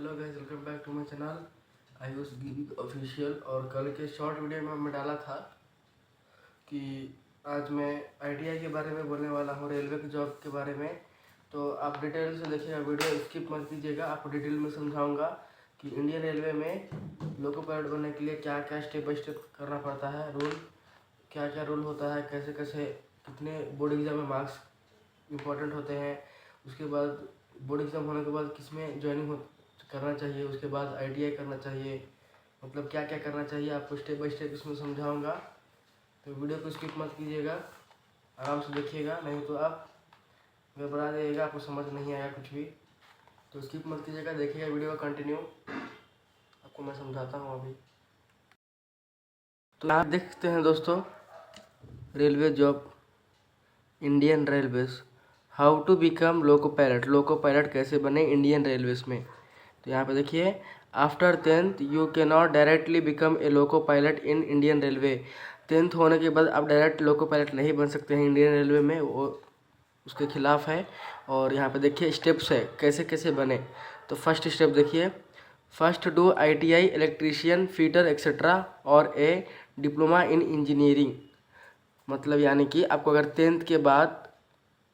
Hello guys, welcome back to my channel Ayush gig official. और कल के शॉर्ट वीडियो में मैं डाला था कि आज मैं आईटीआई के बारे में बोलने वाला हूँ, रेलवे के जॉब के बारे में। तो आप डिटेल से देखिएगा, वीडियो स्किप मत कीजिएगा। आपको डिटेल में समझाऊंगा कि इंडियन रेलवे में लोको पायलट बनने के लिए क्या क्या स्टेप बाय स्टेप करना पड़ता है, रूल क्या क्या रूल होता है, कैसे कैसे कितने बोर्ड एग्जाम में मार्क्स इम्पोर्टेंट होते हैं, उसके बाद बोर्ड एग्ज़ाम होने के बाद किस में ज्वाइनिंग करना चाहिए, उसके बाद आईटीआई करना चाहिए, मतलब क्या क्या करना चाहिए आपको स्टेप बाय स्टेप इसमें समझाऊंगा। तो वीडियो को स्किप मत कीजिएगा, आराम से देखिएगा, नहीं तो आप घबरा जाइएगा, आपको समझ नहीं आएगा कुछ भी। तो स्किप मत कीजिएगा, देखिएगा वीडियो का कंटिन्यू, आपको मैं समझाता हूँ अभी। तो आप देख सकते हैं दोस्तों, railway job, Indian railways, how to become loco pilot, loco pilot कैसे बने इंडियन रेलवेज में। तो यहाँ पे देखिए, after 10th you can not directly become a loco pilot in Indian railway. 10th होने के बाद आप डायरेक्ट लोको पायलट नहीं बन सकते हैं इंडियन रेलवे में, वो उसके खिलाफ है। और यहाँ पे देखिए स्टेप्स है कैसे कैसे बने। तो फर्स्ट स्टेप देखिए, first do ITI electrician fitter etcetera और ए डिप्लोमा इन इंजीनियरिंग। मतलब यानी कि आपको अगर 10th के बाद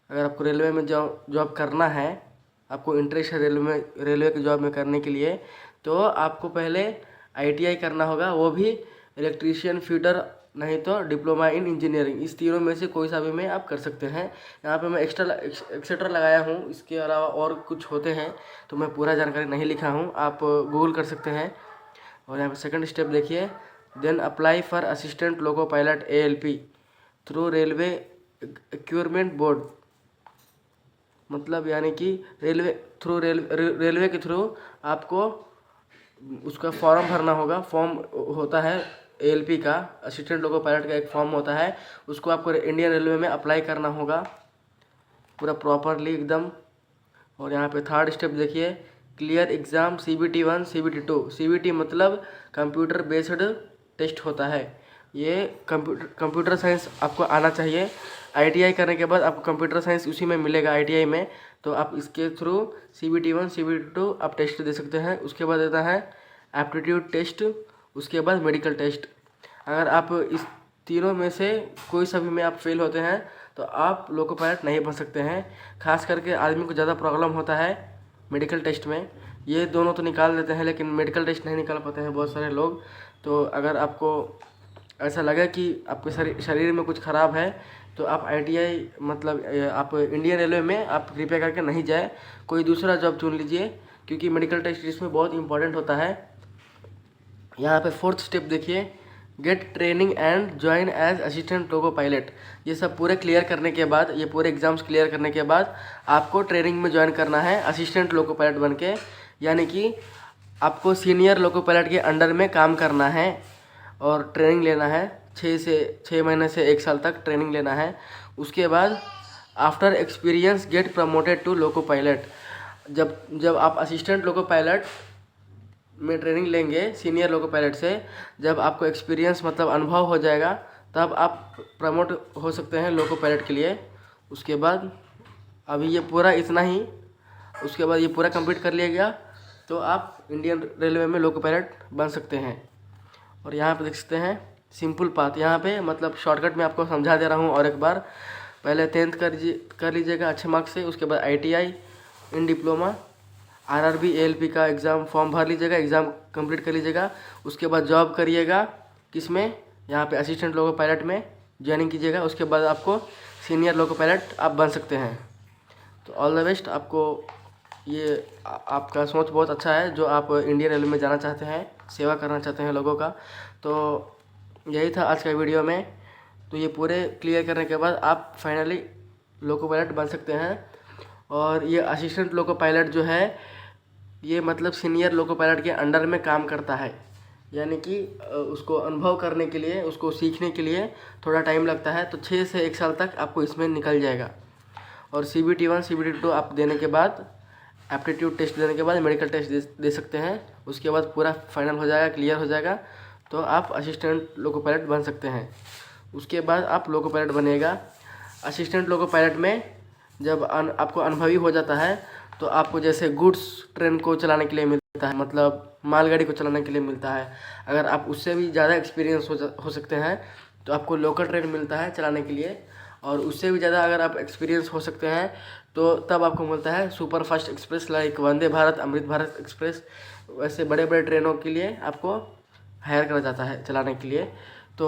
अगर आपको रेलवे में जॉब करना है, आपको इंटरेस्ट है रेलवे की जॉब में करने के लिए, तो आपको पहले आईटीआई करना होगा, वो भी इलेक्ट्रीशियन फीटर, नहीं तो डिप्लोमा इन इंजीनियरिंग। इस तीनों में से कोई सा भी में आप कर सकते हैं। यहाँ पे मैं एक्सेट्रा लगाया हूँ, इसके अलावा और कुछ होते हैं तो मैं पूरा जानकारी नहीं लिखा हूँ, आप गूगल कर सकते हैं। और यहाँ पे सेकंड स्टेप देखिए, then apply for assistant loco pilot ALP through railway recruitment board. मतलब यानी कि रेलवे के थ्रू आपको उसका फॉर्म भरना होगा। फॉर्म होता है ALP का, असिस्टेंट लोको पायलट का एक फॉर्म होता है, उसको आपको इंडियन रेलवे में अप्लाई करना होगा पूरा प्रॉपरली एकदम। और यहाँ पे थर्ड स्टेप देखिए, clear exam CBT 1 CBT 2। CBT मतलब कंप्यूटर बेस्ड टेस्ट होता है, ये कंप्यूटर साइंस आपको आना चाहिए। आईटीआई करने के बाद आपको कंप्यूटर साइंस उसी में मिलेगा आईटीआई में, तो आप इसके थ्रू CBT 1 CBT 2 आप टेस्ट दे सकते हैं। उसके बाद देता है एप्टीट्यूड टेस्ट, उसके बाद मेडिकल टेस्ट। अगर आप इस तीनों में से कोई सा भी में आप फेल होते हैं तो आप लोको पायलट नहीं बन सकते हैं। खास करके आदमी को ज़्यादा प्रॉब्लम होता है मेडिकल टेस्ट में, ये दोनों तो निकाल देते हैं लेकिन मेडिकल टेस्ट नहीं निकाल पाते हैं बहुत सारे लोग। तो अगर आपको ऐसा लगे कि आपके शरीर में कुछ ख़राब है तो आप आईटीआई मतलब आप इंडियन रेलवे में आप कृपया करके नहीं जाए, कोई दूसरा जॉब चुन लीजिए, क्योंकि मेडिकल टेस्ट इसमें बहुत इंपॉर्टेंट होता है। यहाँ पे फोर्थ स्टेप देखिए, get training and join as assistant loco pilot. ये सब पूरे क्लियर करने के बाद, ये पूरे एग्जाम्स क्लियर करने के बाद आपको ट्रेनिंग में ज्वाइन करना है असिस्टेंट लोको पायलट बन के। यानी कि आपको सीनियर लोको पायलट के अंडर में काम करना है और ट्रेनिंग लेना है, 6 महीने से 1 साल तक ट्रेनिंग लेना है। उसके बाद after experience get promoted to loco pilot. जब आप असिस्टेंट लोको पायलट में ट्रेनिंग लेंगे सीनियर लोको पायलट से, जब आपको एक्सपीरियंस मतलब अनुभव हो जाएगा, तब आप प्रमोट हो सकते हैं लोको पायलट के लिए। उसके बाद अभी ये पूरा इतना ही, उसके बाद ये पूरा कंप्लीट कर लिया गया तो आप इंडियन रेलवे में लोको पायलट बन सकते हैं। और यहाँ पे देख सकते हैं सिंपल पाथ, यहाँ पे मतलब शॉर्टकट में आपको समझा दे रहा हूँ। और एक बार पहले 10th कर लीजिएगा अच्छे मार्क्स से, उसके बाद आईटीआई इन डिप्लोमा, RRB ALP का एग्ज़ाम फॉर्म भर लीजिएगा, एग्ज़ाम कंप्लीट कर लीजिएगा। उसके बाद जॉब करिएगा किस में, यहाँ पे असिस्टेंट लोको पायलट में ज्वाइनिंग कीजिएगा। उसके बाद आपको सीनियर लोको पायलट आप बन सकते हैं। तो ऑल द बेस्ट आपको। ये आपका सोच बहुत अच्छा है, जो आप इंडियन रेलवे में जाना चाहते हैं, सेवा करना चाहते हैं लोगों का। तो यही था आज का वीडियो में। तो ये पूरे क्लियर करने के बाद आप फाइनली लोको पायलट बन सकते हैं। और ये असिस्टेंट लोको पायलट जो है, ये मतलब सीनियर लोको पायलट के अंडर में काम करता है, यानी कि उसको अनुभव करने के लिए, उसको सीखने के लिए थोड़ा टाइम लगता है। तो 6 से 1 साल तक आपको इसमें निकल जाएगा। और CBT 1 CBT 2 आप देने के बाद, एप्टीट्यूड टेस्ट देने के बाद मेडिकल टेस्ट दे सकते हैं। उसके बाद पूरा फाइनल हो जाएगा, क्लियर हो जाएगा, तो आप असिस्टेंट लोको पायलट बन सकते हैं। उसके बाद आप लोको पायलट बनेगा। असिस्टेंट लोको पायलट में जब आपको अनुभवी हो जाता है तो आपको जैसे गुड्स ट्रेन को चलाने के लिए मिलता है, मतलब मालगाड़ी को चलाने के लिए मिलता है। अगर आप उससे भी ज़्यादा एक्सपीरियंस हो सकते हैं तो आपको लोकल ट्रेन मिलता है चलाने के लिए, और उससे भी ज़्यादा अगर आप एक्सपीरियंस हो सकते हैं तो तब आपको मिलता है super fast express, like Vande Bharat, Amrit Bharat express. वैसे बड़े बड़े ट्रेनों के लिए आपको हायर करा जाता है चलाने के लिए। तो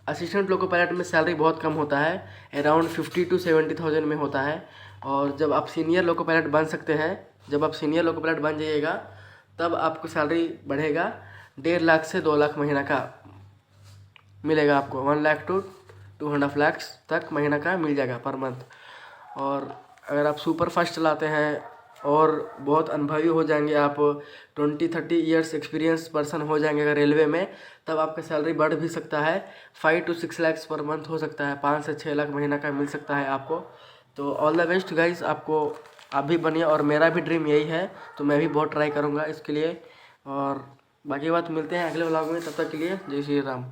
असिस्टेंट लोको पायलट में सैलरी बहुत कम होता है, अराउंड 50 to 70,000 में होता है। और जब आप सीनियर लोको पायलट बन सकते हैं, जब आप सीनियर लोको पायलट बन जाइएगा तब आपको सैलरी बढ़ेगा, 1.5 लाख से 2 लाख महीना का मिलेगा आपको। 1 लाख to 2.5 लाख तक महीना का मिल जाएगा पर मंथ। और अगर आप सुपर फास्ट चलाते हैं और बहुत अनुभवी हो जाएंगे आप, 20-30 ईयर्स एक्सपीरियंस पर्सन हो जाएंगे अगर रेलवे में, तब आपका सैलरी बढ़ भी सकता है, 5 to 6 लाख पर मंथ हो सकता है, 5 से 6 लाख महीना का मिल सकता है आपको। तो ऑल द बेस्ट गाइस, आपको आप भी बनिए, और मेरा भी ड्रीम यही है, तो मैं भी बहुत ट्राई करूँगा इसके लिए। और बाकी बात मिलते हैं अगले व्लॉग में, तब तक के लिए जय श्री राम।